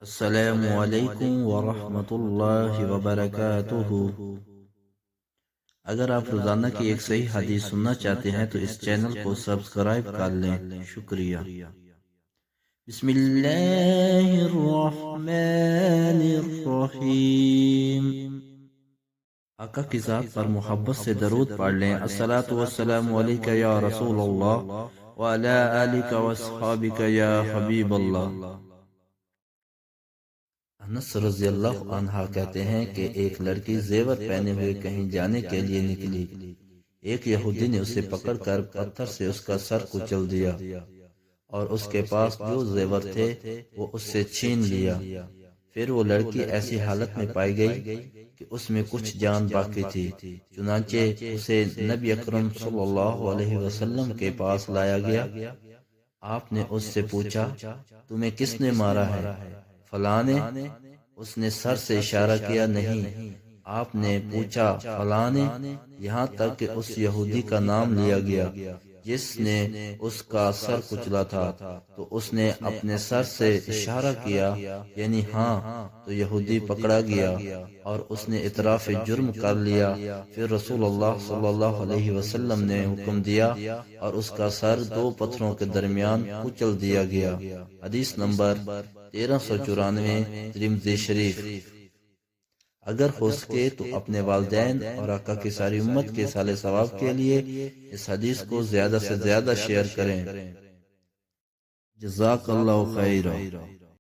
السلام علیکم ورحمۃ اللہ وبرکاتہ۔ اگر آپ روزانہ کی ایک صحیح حدیث سننا چاہتے ہیں تو اس چینل کو سبسکرائب کر لیں۔ شکریہ۔ بسم اللہ الرحمن الرحیم۔ آقا کی ذات پر محبت سے درود پڑھ لیں۔ الصلاۃ والسلام علیک یا رسول اللہ وعلی آلک واصحابک یا حبیب اللہ۔ انس رضی اللہ عنہ کہتے ہیں کہ ایک لڑکی زیور پہنے ہوئے کہیں جانے کے لیے نکلی۔ ایک یہودی نے اسے پکڑ کر پتھر سے اس کا سر کچل دیا اور اس کے پاس جو زیور تھے وہ اس سے چھین لیا۔ پھر وہ لڑکی ایسی حالت میں پائی گئی کہ اس میں کچھ جان باقی تھی، چنانچہ اسے نبی اکرم صلی اللہ علیہ وسلم کے پاس لایا گیا۔ آپ نے اس سے پوچھا، تمہیں کس نے مارا ہے؟ فلاں نے۔ اس نے سر سے اشارہ کیا، نہیں۔ آپ نے پوچھا، فلاں نے؟ یہاں تک کہ اس یہودی کا نام لیا گیا جس نے اس کا سر کچلا تھا، تو اس نے اپنے سر سے اشارہ کیا، یعنی ہاں، تو یہودی پکڑا گیا اور اس نے اعتراف جرم کر لیا۔ پھر رسول اللہ صلی اللہ علیہ وسلم نے حکم دیا اور اس کا سر دو پتھروں کے درمیان کچل دیا گیا۔ حدیث نمبر 1394، ترمذی شریف۔ اگر ہو سکے تو اپنے والدین اور آقا کی ساری امت کے صالح ثواب کے لیے اس حدیث کو زیادہ سے زیادہ شیئر کریں۔ جزاک اللہ خیرہ۔